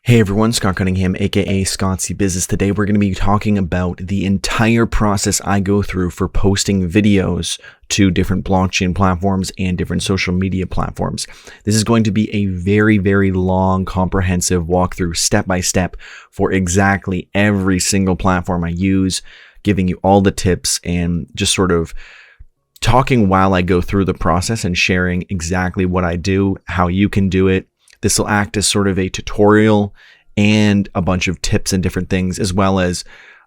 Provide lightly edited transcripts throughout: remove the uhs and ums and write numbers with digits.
Hey everyone, Scott Cunningham, aka Scottsy Business. Today we're going to be talking about the entire process I go through for posting videos to different blockchain platforms and different social media platforms. This is going to be a very, very long, comprehensive walkthrough step by step for exactly every single platform I use, giving you all the tips and just sort of talking while I go through the process and sharing exactly what I do, how you can do it. This will act as sort of a tutorial and a bunch of tips and different things, as well as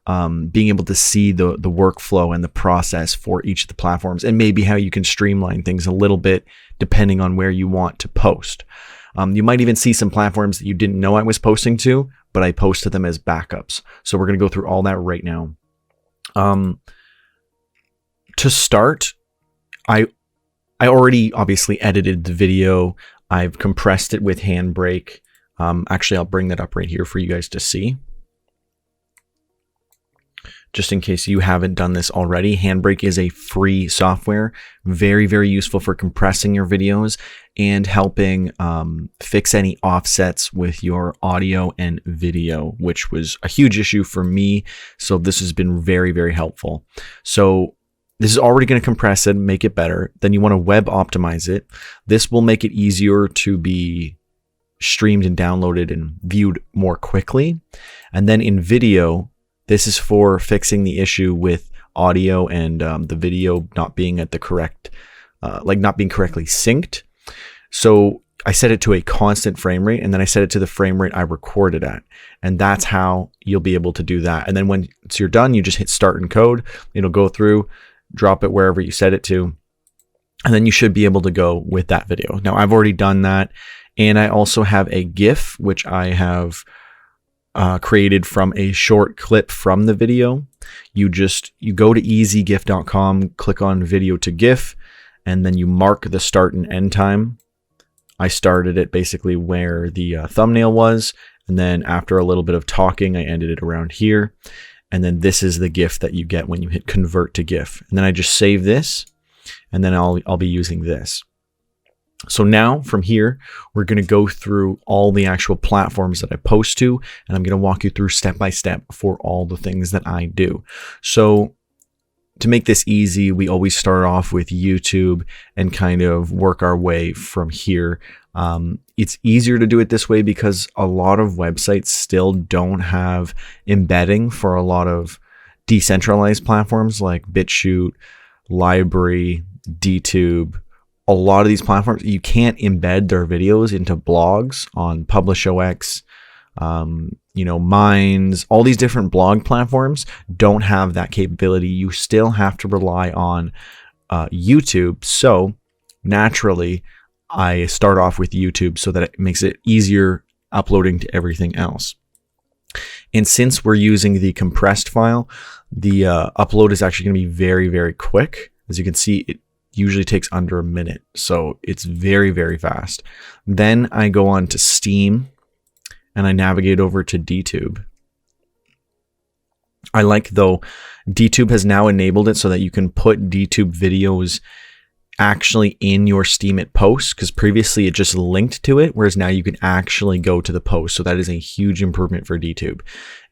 being able to see the workflow and the process for each of the platforms, and maybe how you can streamline things a little bit depending on where you want to post. You might even see some platforms that you didn't know I was posting to, but I posted them as backups. So we're going to go through all that right now. To start, I already obviously edited the video. I've compressed it with Handbrake. Actually, I'll bring that up right here for you guys to see. Just in case you haven't done this already, Handbrake is a free software, very, very useful for compressing your videos and helping fix any offsets with your audio and video, which was a huge issue for me. So this has been very, very helpful. So this is already going to compress it, make it better. Then you want to web optimize it. This will make it easier to be streamed and downloaded and viewed more quickly. And then in video, this is for fixing the issue with audio and the video not being at the correct, not being correctly synced. So I set it to a constant frame rate, and then I set it to the frame rate I recorded at. And that's how you'll be able to do that. And then when you're done, you just hit start encode. It'll go through, drop it wherever you set it to, and then you should be able to go with that video. Now, I've already done that, and I also have a GIF, which I have created from a short clip from the video. You go to easygif.com, click on video to GIF, and then you mark the start and end time. I started it basically where the thumbnail was, and then after a little bit of talking, I ended it around here. And then this is the GIF that you get when you hit convert to GIF. And then I just save this, and then I'll be using this. So now from here, we're going to go through all the actual platforms that I post to, and I'm going to walk you through step by step for all the things that I do. So to make this easy, we always start off with YouTube and kind of work our way from here. It's easier to do it this way because a lot of websites still don't have embedding for a lot of decentralized platforms like BitChute, Library, DTube. A lot of these platforms, you can't embed their videos into blogs on PublishOX, Minds. All these different blog platforms don't have that capability. You still have to rely on YouTube. So naturally, I start off with YouTube so that it makes it easier uploading to everything else. And since we're using the compressed file, the upload is actually going to be very, very quick. As you can see, it usually takes under a minute. So it's very, very fast. Then I go on to Steam and I navigate over to DTube. I like, though, DTube has now enabled it so that you can put DTube videos actually in your Steam at post, because previously it just linked to it, whereas now you can actually go to the post. So that is a huge improvement for DTube.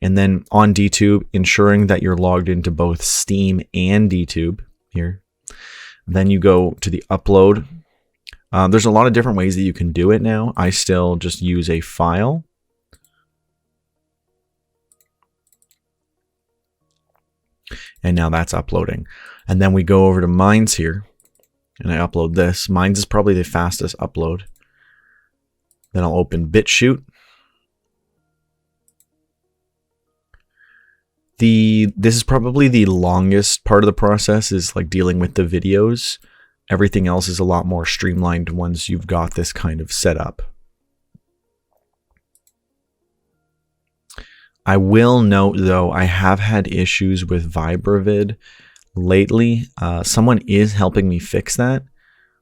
And then on DTube, ensuring that you're logged into both Steam and DTube here. Then you go to the upload. There's a lot of different ways that you can do it now. I still just use a file. And now that's uploading. And then we go over to Minds here. And I upload this. Minds is probably the fastest upload. Then I'll open BitChute. This is probably the longest part of the process, is like dealing with the videos. Everything else is a lot more streamlined once you've got this kind of set up. I will note, though, I have had issues with VibraVid lately. Someone is helping me fix that,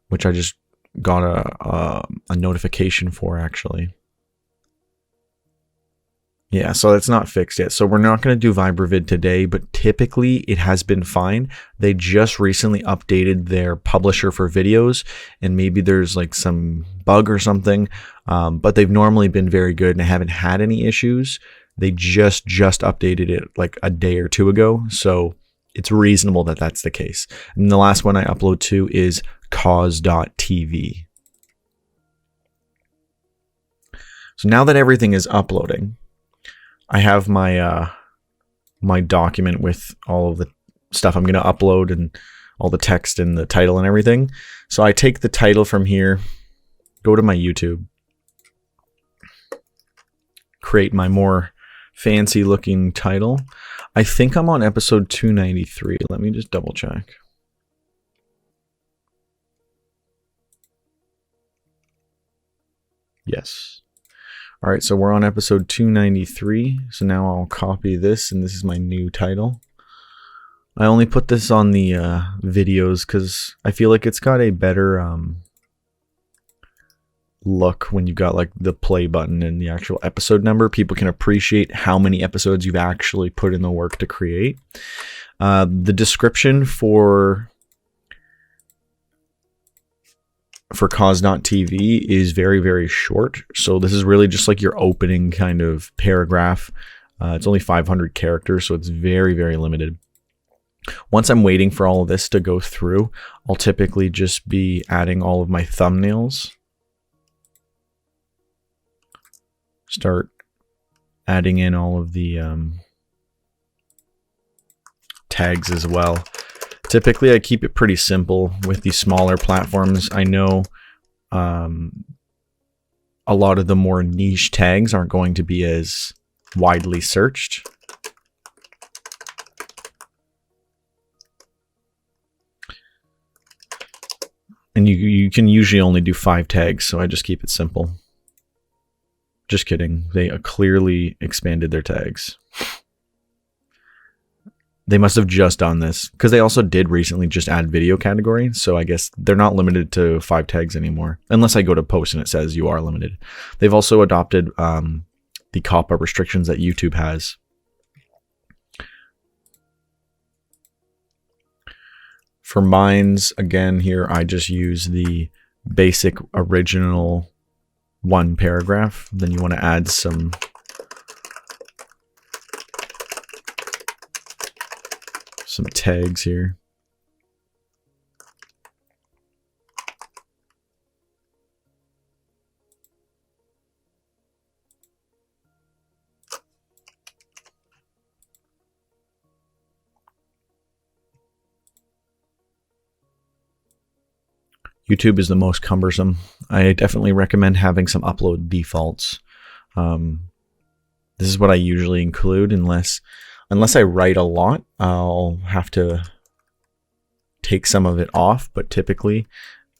which I just got a notification for, actually. Yeah, so it's not fixed yet. So we're not going to do VibraVid today, but typically it has been fine. They just recently updated their publisher for videos, and maybe there's like some bug or something, but they've normally been very good and I haven't had any issues. They just updated it like a day or two ago, so it's reasonable that that's the case. And the last one I upload to is cause.tv. So now that everything is uploading, I have my my document with all of the stuff I'm going to upload and all the text and the title and everything. So I take the title from here, go to my YouTube, create my more fancy looking title. I think I'm on episode 293. Let me just double check. Yes. All right, so we're on episode 293. So now I'll copy this, and this is my new title. I only put this on the videos because I feel like it's got a better look when you've got like the play button and the actual episode number. People can appreciate how many episodes you've actually put in the work to create. The description for cause.tv is very, very short. So this is really just like your opening kind of paragraph. It's only 500 characters, so it's very, very limited. Once I'm waiting for all of this to go through, I'll typically just be adding all of my thumbnails. Start adding in all of the tags as well. Typically, I keep it pretty simple with these smaller platforms. I know a lot of the more niche tags aren't going to be as widely searched. And you can usually only do 5 tags, so I just keep it simple. Just kidding. They clearly expanded their tags. They must have just done this because they also did recently just add video category. So I guess they're not limited to 5 tags anymore, unless I go to post and it says you are limited. They've also adopted the COPPA restrictions that YouTube has. For mines, again, here I just use the basic original 1 paragraph. Then you want to add some tags here. YouTube is the most cumbersome. I definitely recommend having some upload defaults. This is what I usually include unless I write a lot, I'll have to take some of it off, but typically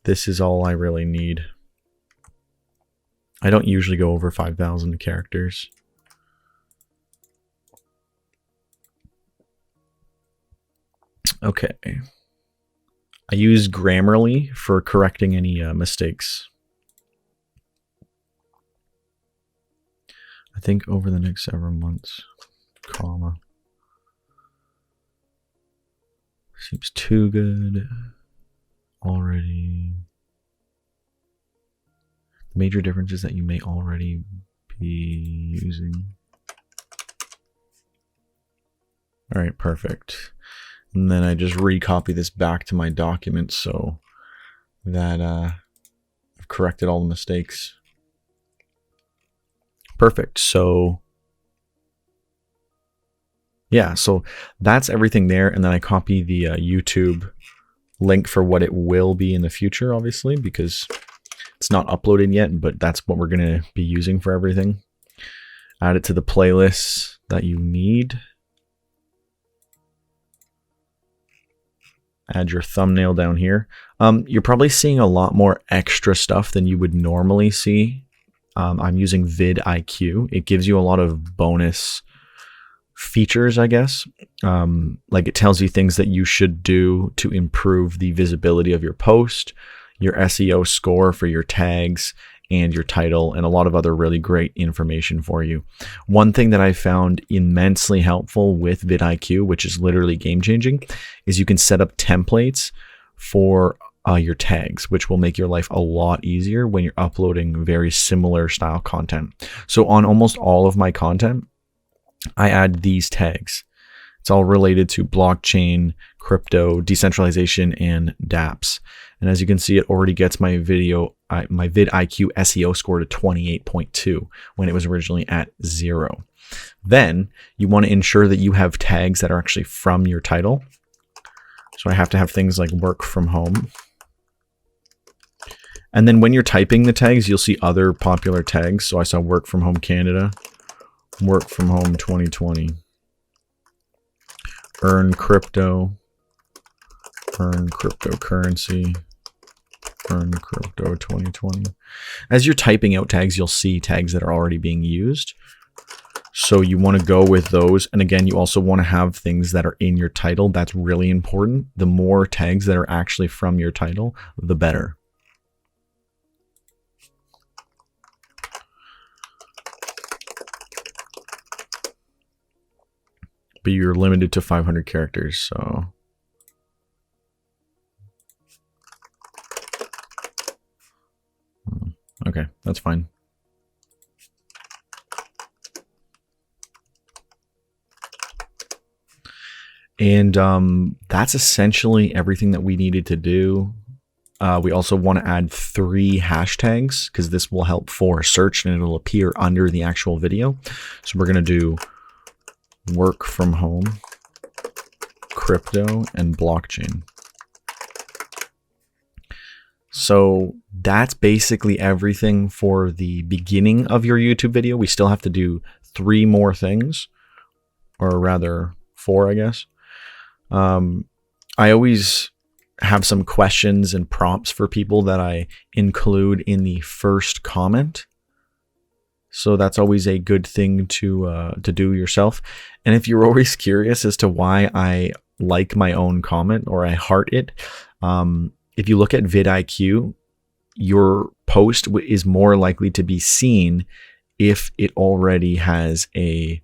this is all I really need. I don't usually go over 5,000 characters. Okay. I use Grammarly for correcting any mistakes. I think over the next several months, comma. Seems too good already. The major difference is that you may already be using. All right, perfect. And then I just recopy this back to my document so that I've corrected all the mistakes. Perfect. So yeah, so that's everything there. And then I copy the YouTube link for what it will be in the future, obviously, because it's not uploaded yet, but that's what we're going to be using for everything. Add it to the playlists that you need. Add your thumbnail down here. You're probably seeing a lot more extra stuff than you would normally see. I'm using vidIQ. It gives you a lot of bonus features, I guess. Like it tells you things that you should do to improve the visibility of your post, your SEO score for your tags, and your title, and a lot of other really great information for you. One thing that I found immensely helpful with vidIQ, which is literally game changing, is you can set up templates for your tags, which will make your life a lot easier when you're uploading very similar style content. So on almost all of my content, I add these tags. It's all related to blockchain, crypto, decentralization, and dApps. And as you can see, it already gets my vidIQ SEO score to 28.2 when it was originally at 0. Then you want to ensure that you have tags that are actually from your title. So I have to have things like work from home. And then when you're typing the tags, you'll see other popular tags. So I saw work from home Canada, work from home 2020, earn crypto, earn cryptocurrency, earn crypto 2020. As you're typing out tags, you'll see tags that are already being used. So you want to go with those. And again, you also want to have things that are in your title. That's really important. The more tags that are actually from your title, the better. But you're limited to 500 characters, so. Okay, that's fine. And that's essentially everything that we needed to do. We also want to add 3 hashtags because this will help for search and it'll appear under the actual video. So we're going to do work from home, crypto, and blockchain. So that's basically everything for the beginning of your YouTube video. We still have to do 3 more things, or rather 4, I guess. I always have some questions and prompts for people that I include in the first comment. So that's always a good thing to do yourself. And if you're always curious as to why I like my own comment or I heart it, if you look at vidIQ, your post is more likely to be seen if it already has a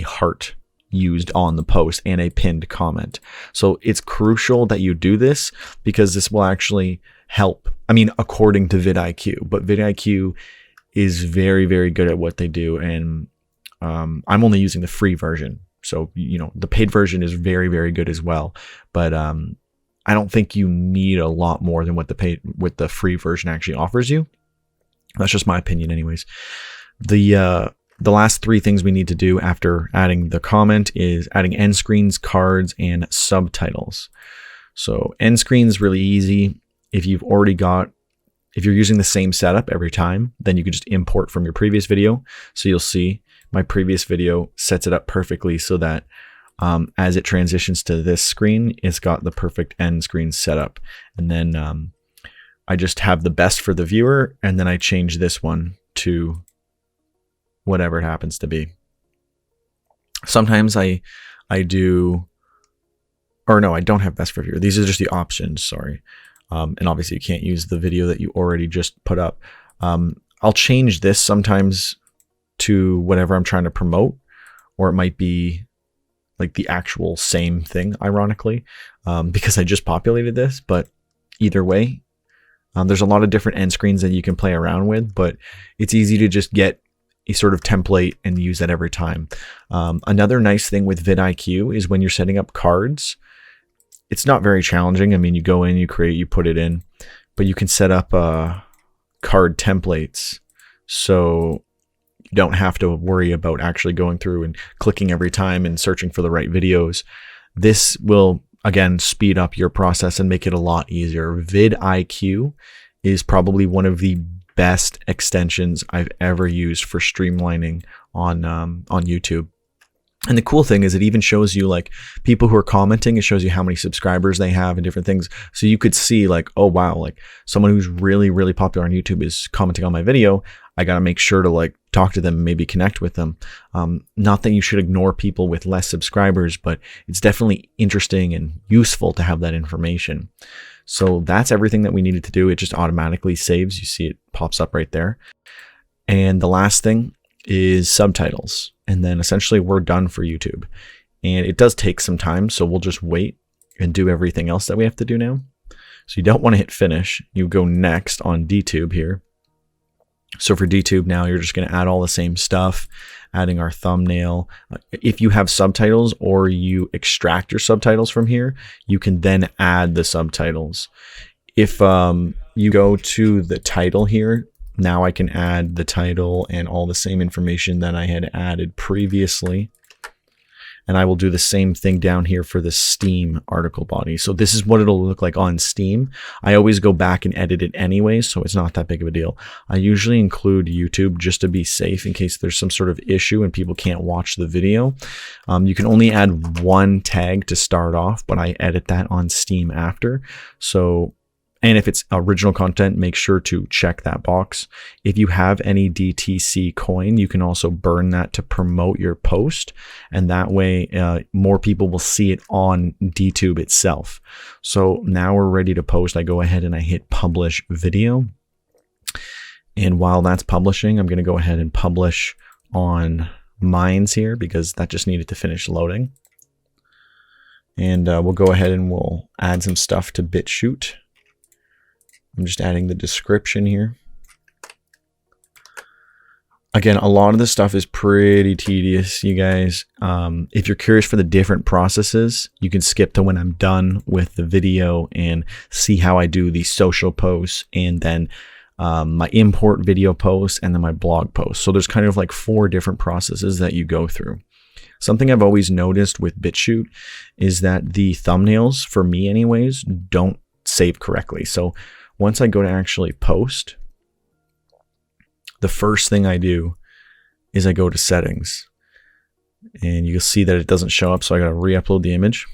heart used on the post and a pinned comment. So it's crucial that you do this because this will actually help. I mean, according to vidIQ, but vidIQ is very, very good at what they do. And I'm only using the free version. So, you know, the paid version is very, very good as well. But I don't think you need a lot more than what the free version actually offers you. That's just my opinion anyways. The last 3 things we need to do after adding the comment is adding end screens, cards, and subtitles. So end screens really easy. If you're using the same setup every time, then you can just import from your previous video. So you'll see my previous video sets it up perfectly so that as it transitions to this screen, it's got the perfect end screen setup. And then I just have the best for the viewer, and then I change this one to whatever it happens to be. Sometimes I do, or no, I don't have best for viewer. These are just the options, sorry. And obviously you can't use the video that you already just put up. I'll change this sometimes to whatever I'm trying to promote, or it might be like the actual same thing, ironically, because I just populated this. But either way, there's a lot of different end screens that you can play around with, but it's easy to just get a sort of template and use that every time. Another nice thing with vidIQ is when you're setting up cards, it's not very challenging. I mean, you go in, you create, you put it in, but you can set up card templates. So you don't have to worry about actually going through and clicking every time and searching for the right videos. This will, again, speed up your process and make it a lot easier. vidIQ is probably one of the best extensions I've ever used for streamlining on YouTube. And the cool thing is it even shows you like people who are commenting. It shows you how many subscribers they have and different things. So you could see like, oh wow, like someone who's really, really popular on YouTube is commenting on my video. I got to make sure to like talk to them, maybe connect with them. Not that you should ignore people with less subscribers, but it's definitely interesting and useful to have that information. So that's everything that we needed to do. It just automatically saves. You see it pops up right there. And the last thing is subtitles. And then essentially we're done for YouTube. And it does take some time, so we'll just wait and do everything else that we have to do now. So you don't want to hit finish. You go next on DTube here. So for DTube now, you're just going to add all the same stuff, adding our thumbnail. If you have subtitles or you extract your subtitles from here, you can then add the subtitles. If you go to the title here, now I can add the title and all the same information that I had added previously. And I will do the same thing down here for the Steam article body. So this is what it'll look like on Steam. I always go back and edit it anyway, so it's not that big of a deal. I usually include YouTube just to be safe in case there's some sort of issue and people can't watch the video. You can only add one tag to start off, but I edit that on Steam after. So, and if it's original content, make sure to check that box. If you have any DTC coin, you can also burn that to promote your post. And that way, more people will see it on DTube itself. So now we're ready to post. I go ahead and I hit publish video. And while that's publishing, I'm going to go ahead and publish on Minds here because that just needed to finish loading. And we'll go ahead and we'll add some stuff to BitChute. I'm just adding the description here. Again, a lot of this stuff is pretty tedious, you guys. If you're curious for the different processes, you can skip to when I'm done with the video and see how I do the social posts and then my import video posts and then my blog posts. So there's kind of like 4 different processes that you go through. Something I've always noticed with BitChute is that the thumbnails, for me anyways, don't save correctly. So once I go to actually post, the first thing I do is I go to settings and you'll see that it doesn't show up. So I got to re-upload the image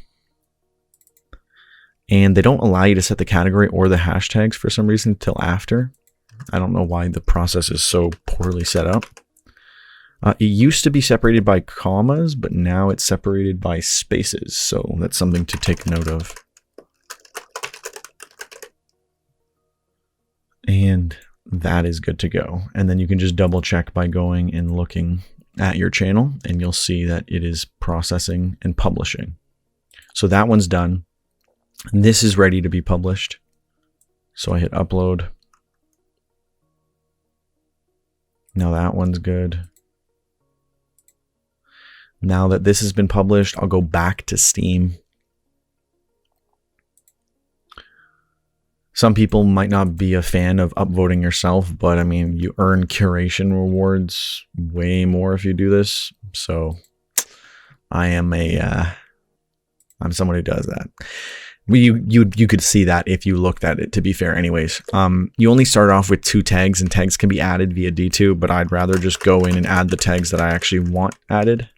and they don't allow you to set the category or the hashtags for some reason till after. I don't know why the process is so poorly set up. It used to be separated by commas, but now it's separated by spaces. So that's something to take note of. And that is good to go. And then you can just double check by going and looking at your channel and you'll see that it is processing and publishing. So that one's done. And this is ready to be published. So I hit upload. Now that one's good. Now that this has been published, I'll go back to Steam. Some people might not be a fan of upvoting yourself, but I mean, you earn curation rewards way more if you do this. So I'm someone who does that. You could see that if you looked at it, to be fair anyways. You only start off with 2 tags and tags can be added via D2, but I'd rather just go in and add the tags that I actually want added.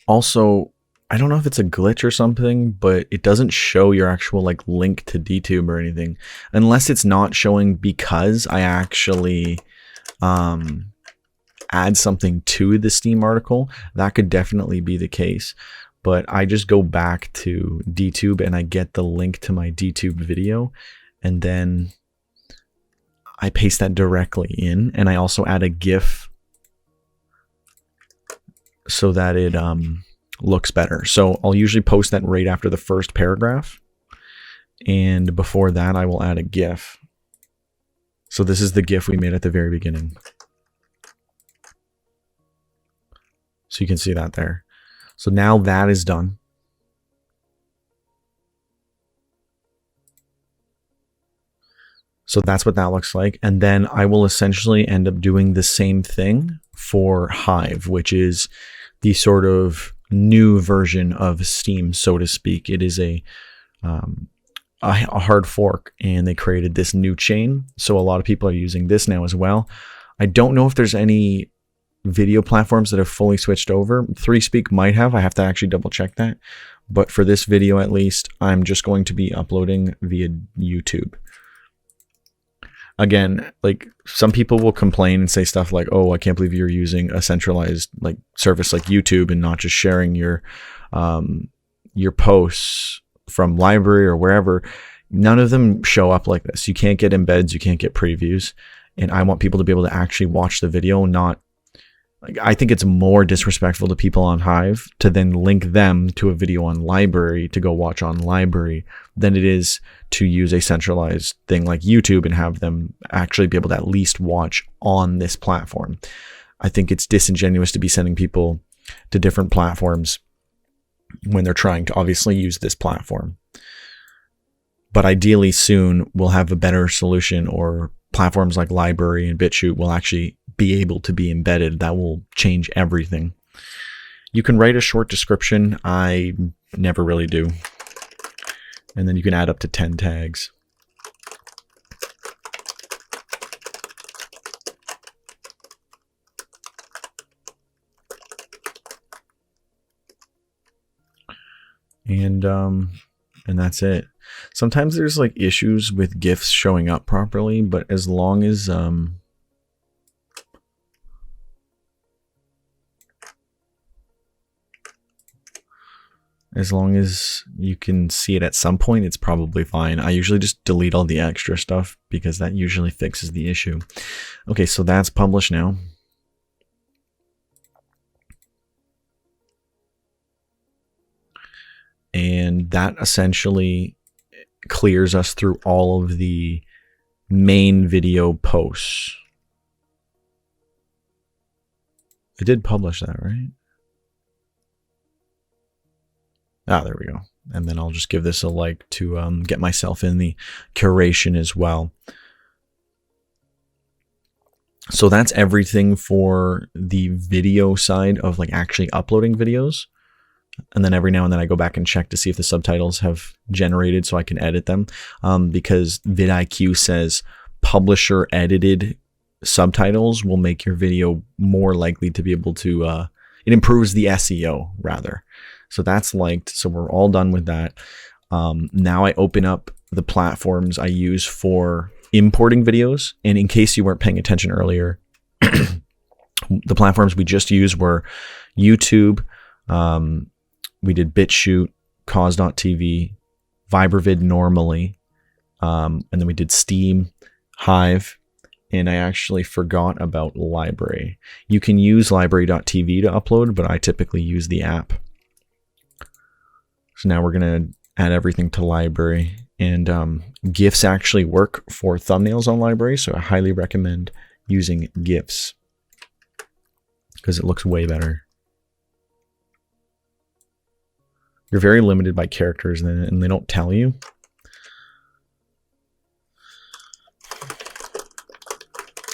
Also, I don't know if it's a glitch or something, but it doesn't show your actual like link to DTube or anything, unless it's not showing because I actually add something to the Steam article. That could definitely be the case, but I just go back to DTube and I get the link to my DTube video and then I paste that directly in, and I also add a GIF so that it looks better. So I'll usually post that right after the first paragraph, and before that I will add a GIF. So this is the GIF we made at the very beginning. So you can see that there. So now that is done. So that's what that looks like. And then I will essentially end up doing the same thing for Hive, which is the sort of new version of Steam, so to speak. It is a hard fork, and they created this new chain. So a lot of people are using this now as well. I don't know if there's any video platforms that have fully switched over. 3Speak might have. I have to actually double check that. But for this video, at least, I'm just going to be uploading via YouTube. Again, like some people will complain and say stuff like, oh, I can't believe you're using a centralized like service like YouTube and not just sharing your posts from library or wherever. None of them show up like this. You can't get embeds, you can't get previews. And I want people to be able to actually watch the video, not like, I think it's more disrespectful to people on Hive to then link them to a video on library to go watch on library than it is to use a centralized thing like YouTube and have them actually be able to at least watch on this platform. I think it's disingenuous to be sending people to different platforms when they're trying to obviously use this platform. But ideally soon we'll have a better solution, or platforms like Library and BitChute will actually be able to be embedded. That will change everything. You can write a short description. I never really do. And then you can add up to 10 tags. And that's it. Sometimes there's like issues with GIFs showing up properly, but as long as you can see it at some point, it's probably fine. I usually just delete all the extra stuff because that usually fixes the issue. Okay, so that's published now. And that essentially clears us through all of the main video posts. I did publish that, right? Ah, there we go. And then I'll just give this a like to get myself in the curation as well. So that's everything for the video side of like actually uploading videos. And then every now and then I go back and check to see if the subtitles have generated so I can edit them. Because vidIQ says publisher edited subtitles will make your video more likely to be able to, it improves the SEO rather. So that's liked. So we're all done with that. Now I open up the platforms I use for importing videos. And in case you weren't paying attention earlier, the platforms we just used were YouTube, we did BitChute, Cause.tv, Vibravid normally, and then we did Steam, Hive, and I actually forgot about Library. You can use library.tv to upload, but I typically use the app. So now we're going to add everything to Library, and GIFs actually work for thumbnails on Library, so I highly recommend using GIFs because it looks way better. You're very limited by characters and they don't tell you.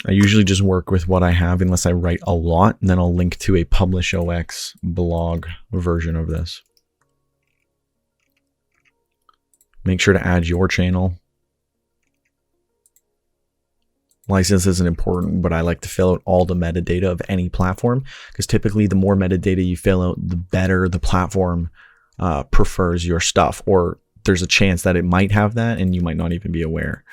I usually just work with what I have unless I write a lot, and then I'll link to a PublishOX blog version of this. Make sure to add your channel. License isn't important, but I like to fill out all the metadata of any platform because typically the more metadata you fill out, the better the platform prefers your stuff, or there's a chance that it might have that and you might not even be aware.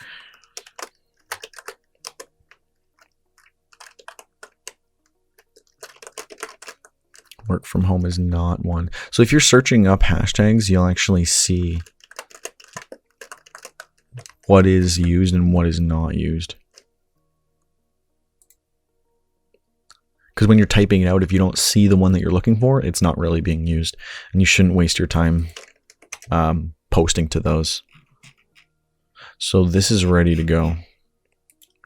Work from home is not one. So if you're searching up hashtags, you'll actually see what is used and what is not used. Because when you're typing it out, if you don't see the one that you're looking for, it's not really being used. And you shouldn't waste your time posting to those. So this is ready to go.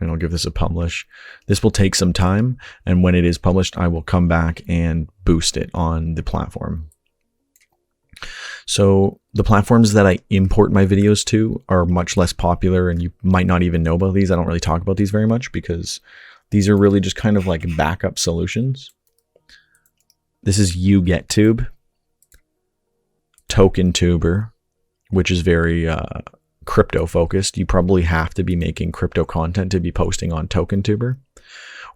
And I'll give this a publish. This will take some time. And when it is published, I will come back and boost it on the platform. So the platforms that I import my videos to are much less popular, and you might not even know about these. I don't really talk about these very much because these are really just kind of like backup solutions. This is UGetTube, TokenTuber, which is very crypto focused, you probably have to be making crypto content to be posting on TokenTuber.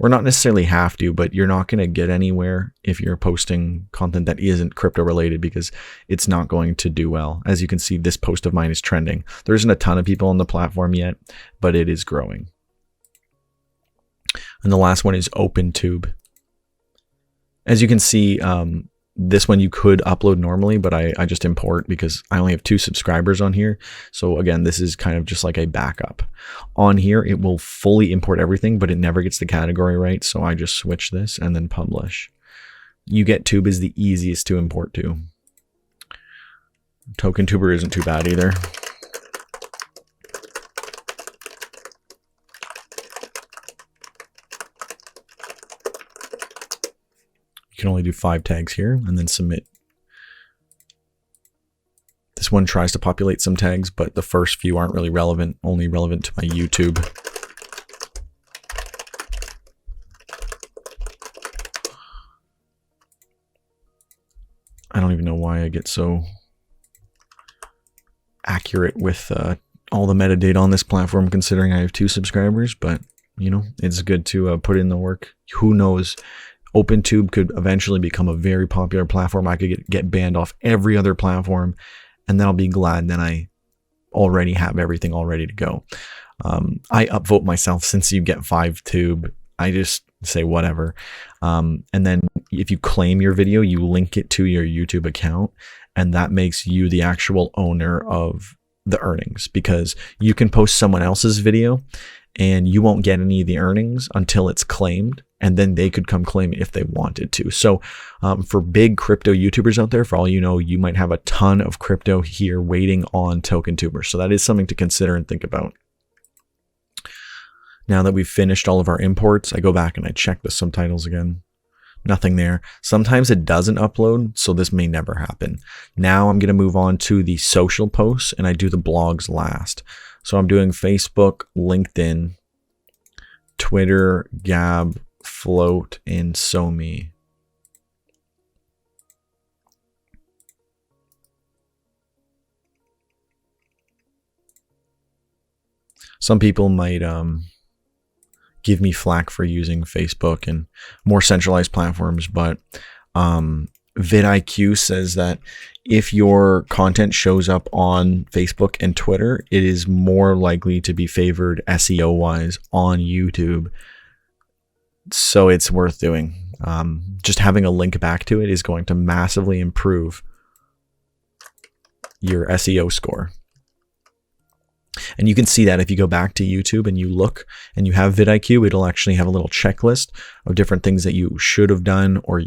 Or not necessarily have to, but you're not going to get anywhere if you're posting content that isn't crypto related, because it's not going to do well. As you can see, this post of mine is trending. There isn't a ton of people on the platform yet, but it is growing. And the last one is OpenTube. As you can see, this one you could upload normally, but I just import because I only have 2 subscribers on here. So again, this is kind of just like a backup. On here, it will fully import everything, but it never gets the category right. So I just switch this and then publish. UgetTube is the easiest to import to. TokenTuber isn't too bad either. You can only do 5 tags here and then submit. This one tries to populate some tags, but the first few aren't really relevant, only relevant to my YouTube. I don't even know why I get so accurate with all the metadata on this platform, considering I have 2 subscribers, but you know, it's good to put in the work. Who knows? OpenTube could eventually become a very popular platform. I could get banned off every other platform, and then I'll be glad that I already have everything all ready to go. I upvote myself since you get 5tube. I just say whatever. And then if you claim your video, you link it to your YouTube account, and that makes you the actual owner of the earnings, because you can post someone else's video and you won't get any of the earnings until it's claimed, and then they could come claim it if they wanted to. So for big crypto YouTubers out there, for all you know, you might have a ton of crypto here waiting on TokenTuber. So that is something to consider and think about. Now that we've finished all of our imports, I go back and I check the subtitles again. Nothing there. Sometimes it doesn't upload, so this may never happen. Now I'm going to move on to the social posts, and I do the blogs last. So I'm doing Facebook, LinkedIn, Twitter, Gab, Float, and SoMe. Some people might give me flack for using Facebook and more centralized platforms, but vidIQ says that if your content shows up on Facebook and Twitter, it is more likely to be favored SEO wise on YouTube. So it's worth doing. Just having a link back to it is going to massively improve your SEO score. And you can see that if you go back to YouTube and you look and you have vidIQ, it'll actually have a little checklist of different things that you should have done, or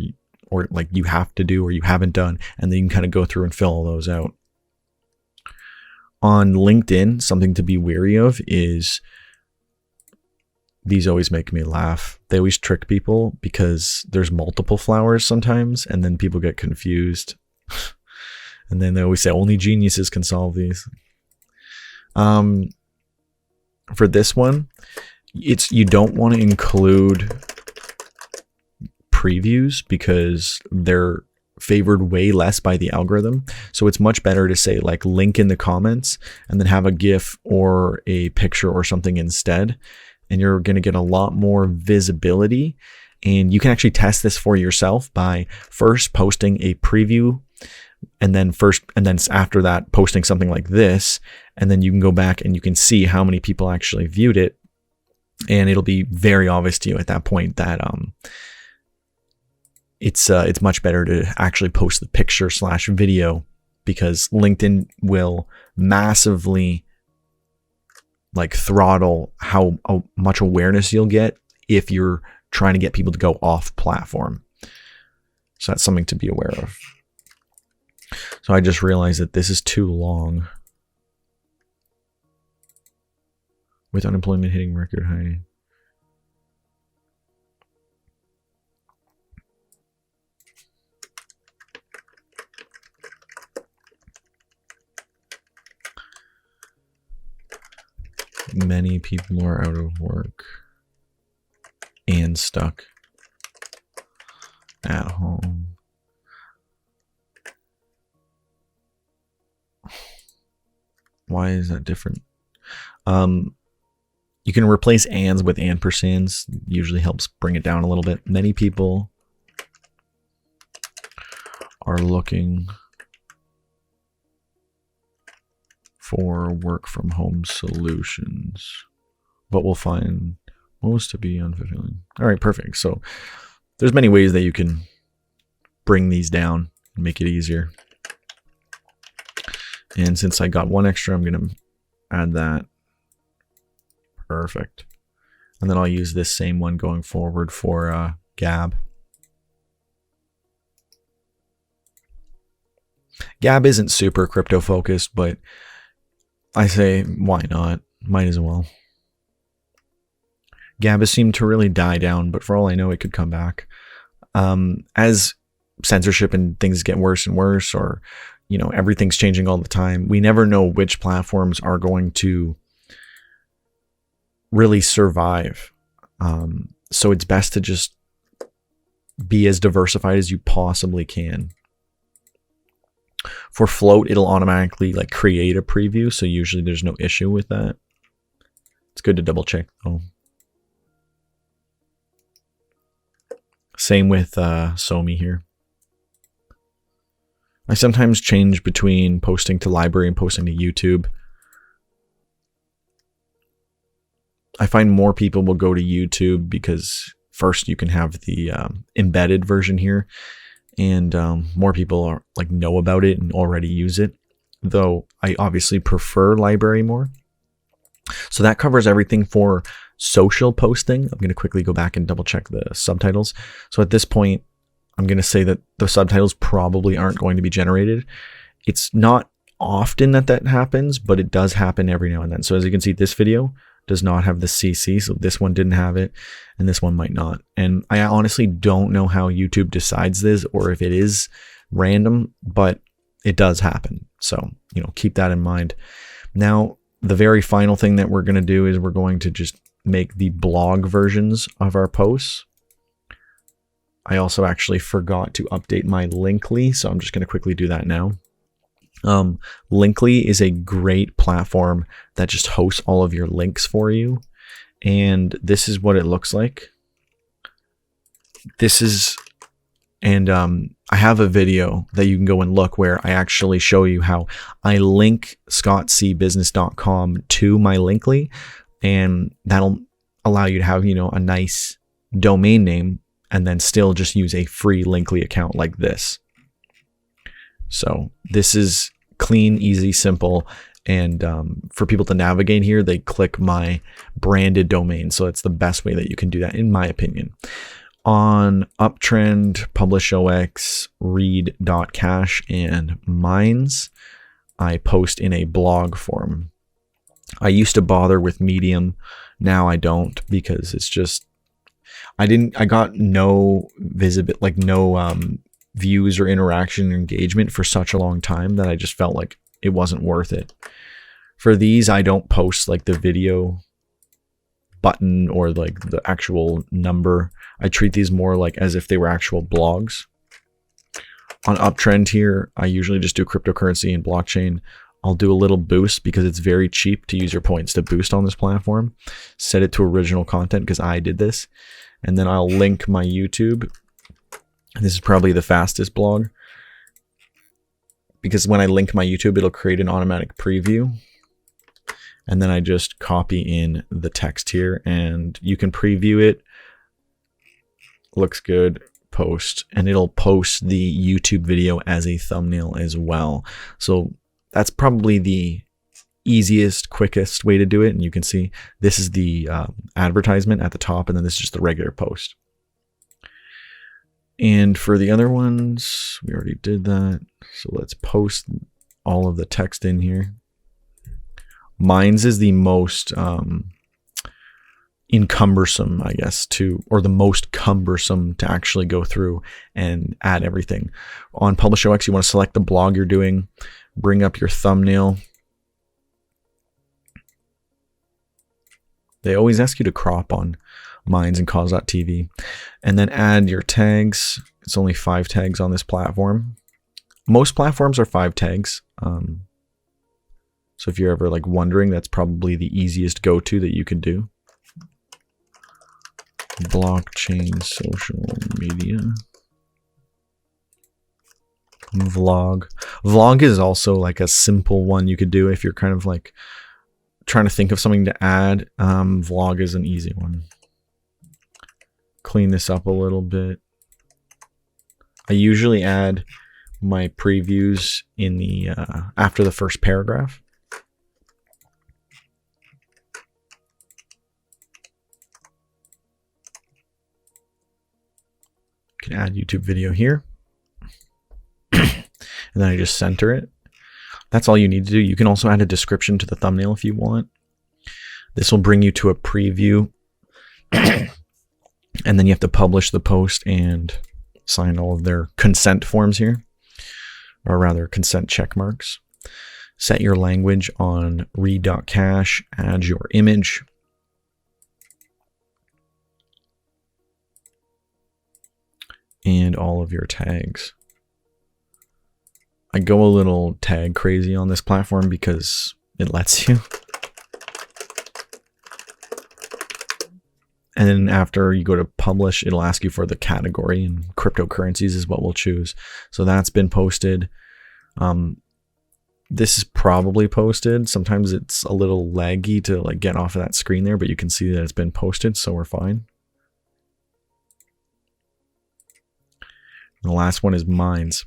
like you have to do, or you haven't done. And then you can kind of go through and fill all those out. On LinkedIn, something to be wary of is, these always make me laugh. They always trick people because there's multiple flowers sometimes, and then people get confused. And then they always say only geniuses can solve these. For this one, you don't want to include previews because they're favored way less by the algorithm. So it's much better to say like link in the comments and then have a GIF or a picture or something instead. And you're going to get a lot more visibility. And you can actually test this for yourself by first posting a preview, and then after that posting something like this, and then you can go back and you can see how many people actually viewed it, and it'll be very obvious to you at that point that it's much better to actually post the picture / video, because LinkedIn will massively like throttle how much awareness you'll get if you're trying to get people to go off platform. So that's something to be aware of. So I just realized that this is too long. With unemployment hitting record high. Many people are out of work and stuck at home. Why is that different? You can replace ands with ampersands. Usually helps bring it down a little bit. Many people are looking for work from home solutions, but will find most to be unfulfilling. All right, perfect. So there's many ways that you can bring these down and make it easier. And since I got one extra, I'm going to add that. Perfect. And then I'll use this same one going forward for Gab. Gab isn't super crypto focused, but I say, why not? Might as well. Gab has seemed to really die down, but for all I know, it could come back. As censorship and things get worse and worse, or, you know, everything's changing all the time, we never know which platforms are going to really survive. So it's best to just be as diversified as you possibly can. For Float, it'll automatically like create a preview, so usually there's no issue with that. It's good to double check though. Same with Somi here. I sometimes change between posting to library and posting to YouTube. I find more people will go to YouTube because first you can have the embedded version here, and more people are like know about it and already use it. Though I obviously prefer library more. So that covers everything for social posting. I'm going to quickly go back and double check the subtitles. So at this point, I'm going to say that the subtitles probably aren't going to be generated. It's not often that that happens, but it does happen every now and then. So as you can see, this video does not have the CC, so this one didn't have it, and this one might not. And I honestly don't know how YouTube decides this, or if it is random, but it does happen. So, you know, keep that in mind. Now, the very final thing that we're going to do is we're going to just make the blog versions of our posts. I also actually forgot to update my Linkly, so I'm just going to quickly do that now. Linkly is a great platform that just hosts all of your links for you. And this is what it looks like. This is, and I have a video that you can go and look where I actually show you how I link scottcbusiness.com to my Linkly, and that'll allow you to have, you know, a nice domain name and then still just use a free Linkly account like this. So this is clean, easy, simple, and for people to navigate here, they click my branded domain. So it's the best way that you can do that, in my opinion. On Uptrend, PublishOX, Read.cash, and Minds, I post in a blog form. I used to bother with Medium. Now I don't, because it's just, I got no views or interaction or engagement for such a long time that I just felt like it wasn't worth it. For these, I don't post like the video button or like the actual number. I treat these more like as if they were actual blogs. On Uptrend here, I usually just do cryptocurrency and blockchain. I'll do a little boost because it's very cheap to use your points to boost on this platform. Set it to original content because I did this. And then I'll link my YouTube. This is probably the fastest blog, because when I link my YouTube, it'll create an automatic preview. And then I just copy in the text here, and you can preview it. Looks good. Post, and it'll post the YouTube video as a thumbnail as well. So that's probably the easiest, quickest way to do it. And you can see this is the advertisement at the top, and then this is just the regular post. And for the other ones, we already did that. So let's post all of the text in here. Minds is the most encumbersome, I guess, or the most cumbersome to actually go through and add everything. On PublishOX, you want to select the blog you're doing, bring up your thumbnail. They always ask you to crop on Minds and Cause.tv, and then add your tags. It's only 5 tags on this platform. Most platforms are 5 tags. So if you're ever like wondering, that's probably the easiest go-to that you can do. Blockchain social media. Vlog. Vlog is also like a simple one you could do if you're kind of like trying to think of something to add. Vlog is an easy one. Clean this up a little bit. I usually add my previews in the after the first paragraph. You can add YouTube video here. And then I just center it. That's all you need to do. You can also add a description to the thumbnail if you want. This will bring you to a preview. And then you have to publish the post and sign all of their consent forms here, or rather consent check marks. Set your language on read.cache, add your image. And all of your tags. I go a little tag crazy on this platform because it lets you. And then after you go to publish, it'll ask you for the category, and cryptocurrencies is what we'll choose. So that's been posted. This is probably posted. Sometimes it's a little laggy to like get off of that screen there, but you can see that it's been posted, so we're fine. And the last one is mines.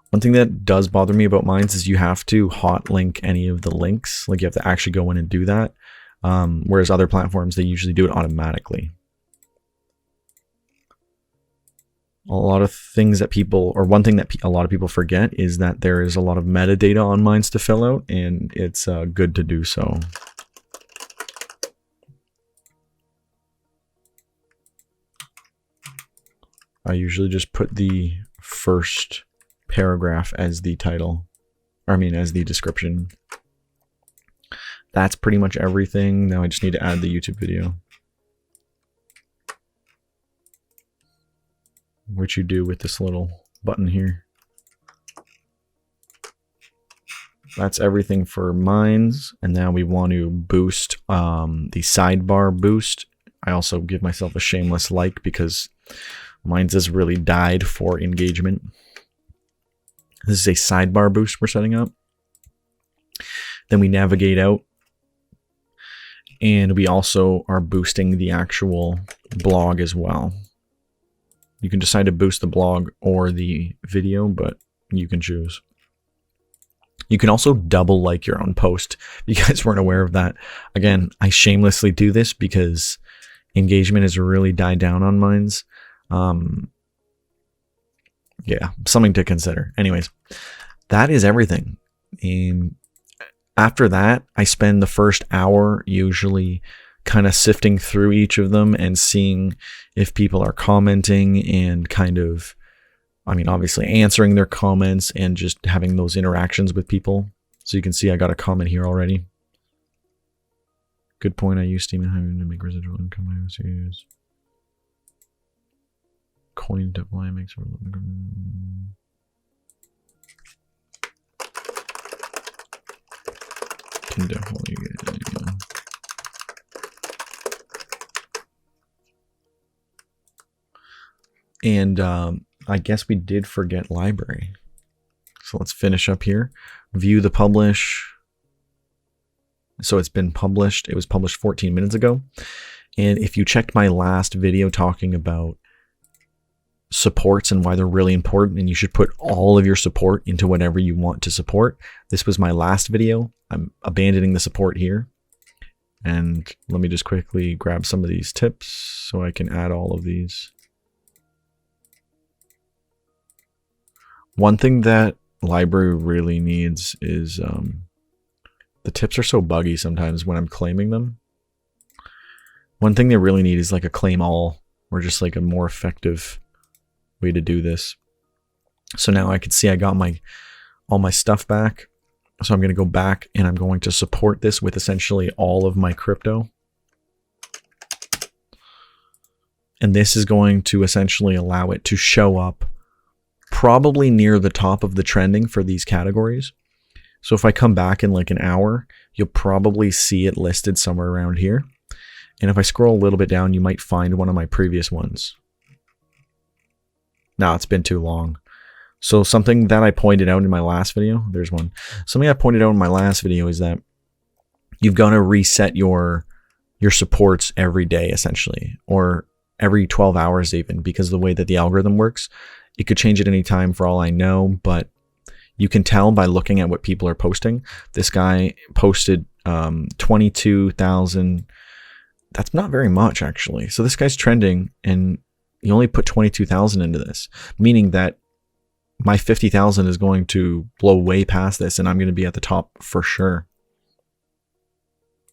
One thing that does bother me about mines is you have to hot link any of the links. Like you have to actually go in and do that. Whereas other platforms, they usually do it automatically. A lot of things that people, or one thing that a lot of people forget is that there is a lot of metadata on mines to fill out, and it's good to do so. I usually just put the first paragraph as the title, or I mean as the description. That's pretty much everything. Now I just need to add the YouTube video, which you do with this little button here. That's everything for mines. And now we want to boost the sidebar boost. I also give myself a shameless like because mines has really died for engagement. This is a sidebar boost we're setting up. Then we navigate out, and we also are boosting the actual blog as well. You can decide to boost the blog or the video, but you can choose. You can also double like your own post. If you guys weren't aware of that. Again, I shamelessly do this because engagement has really died down on mines. Yeah, something to consider. Anyways, that is everything. And after that, I spend the first hour usually kind of sifting through each of them and seeing if people are commenting and kind of, I mean, obviously answering their comments and just having those interactions with people. So you can see I got a comment here already. Good point. I use Steam and having to make residual income. I always use coin to apply makes a can definitely get it, yeah. And I guess we did forget library. So let's finish up here. View the publish. So it's been published. It was published 14 minutes ago. And if you checked my last video talking about supports and why they're really important, and you should put all of your support into whatever you want to support. This was my last video. I'm abandoning the support here. And let me just quickly grab some of these tips so I can add all of these. One thing that library really needs is the tips are so buggy sometimes when I'm claiming them. One thing they really need is like a claim all, or just like a more effective way to do this. So now I can see I got all my stuff back. So I'm going to go back and I'm going to support this with essentially all of my crypto. And this is going to essentially allow it to show up probably near the top of the trending for these categories. So if I come back in like an hour, you'll probably see it listed somewhere around here. And if I scroll a little bit down, you might find one of my previous ones. Now it's been too long. So something that I pointed out in my last video, there's one. Something I pointed out in my last video is that you've got to reset your supports every day, essentially, or every 12 hours even, because of the way that the algorithm works. It could change at any time for all I know, but you can tell by looking at what people are posting. This guy posted 22,000. That's not very much, actually. So this guy's trending, and he only put 22,000 into this, meaning that my 50,000 is going to blow way past this, and I'm going to be at the top for sure.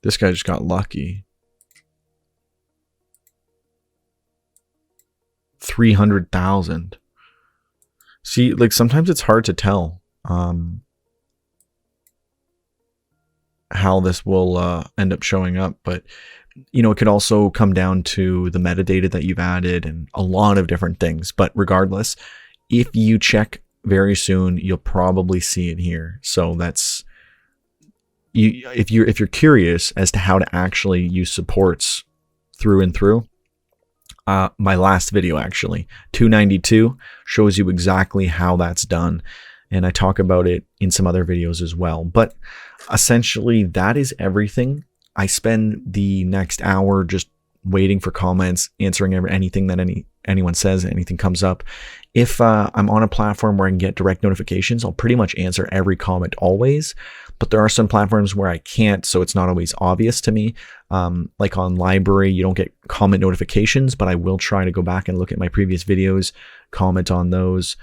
This guy just got lucky. 300,000. See, like sometimes it's hard to tell how this will end up showing up, but you know, it could also come down to the metadata that you've added and a lot of different things. But regardless, if you check very soon, you'll probably see it here. So that's you. If you're curious as to how to actually use supports through and through, my last video, actually 292, shows you exactly how that's done, and I talk about it in some other videos as well. But essentially, that is everything. I spend the next hour just waiting for comments, answering anything that anyone says, anything comes up. If I'm on a platform where I can get direct notifications, I'll pretty much answer every comment always. But there are some platforms where I can't, so it's not always obvious to me. Like on Library, you don't get comment notifications, but I will try to go back and look at my previous videos, comment on those.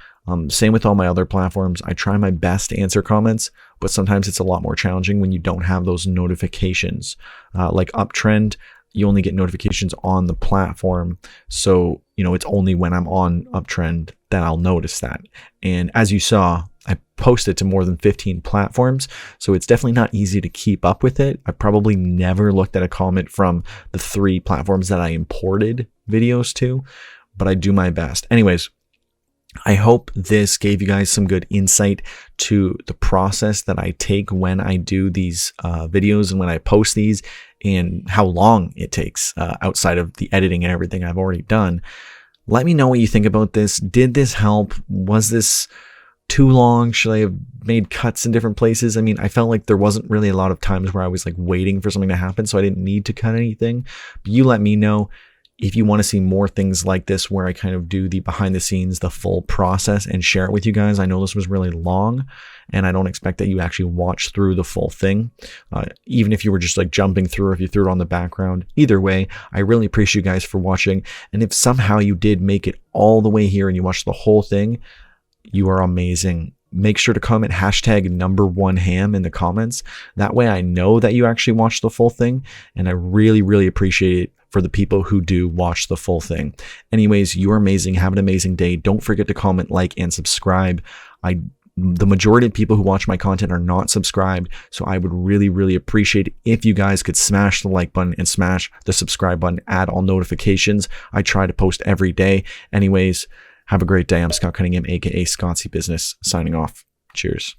Same with all my other platforms. I try my best to answer comments, but sometimes it's a lot more challenging when you don't have those notifications. Like Uptrend, you only get notifications on the platform. So, you know, it's only when I'm on Uptrend that I'll notice that. And as you saw, I posted to more than 15 platforms. So it's definitely not easy to keep up with it. I probably never looked at a comment from the 3 platforms that I imported videos to, but I do my best. Anyways, I hope this gave you guys some good insight to the process that I take when I do these videos and when I post these, and how long it takes outside of the editing and everything I've already done. Let me know what you think about this. Did this help? Was this too long? Should I have made cuts in different places? I mean, I felt like there wasn't really a lot of times where I was like waiting for something to happen, so I didn't need to cut anything. But you let me know if you want to see more things like this where I kind of do the behind the scenes, the full process, and share it with you guys. I know this was really long, and I don't expect that you actually watch through the full thing. Even if you were just like jumping through, or if you threw it on the background. Either way, I really appreciate you guys for watching. And if somehow you did make it all the way here and you watched the whole thing, you are amazing. Make sure to comment hashtag #1ham in the comments. That way I know that you actually watched the full thing, and I really, really appreciate it for the people who do watch the full thing. Anyways, you're amazing. Have an amazing day. Don't forget to comment, like, and subscribe. The majority of people who watch my content are not subscribed, so I would really, really appreciate it if you guys could smash the like button and smash the subscribe button, add all notifications. I try to post every day. Anyways, have a great day. I'm Scott Cunningham, aka Scottsy Business, signing off. Cheers.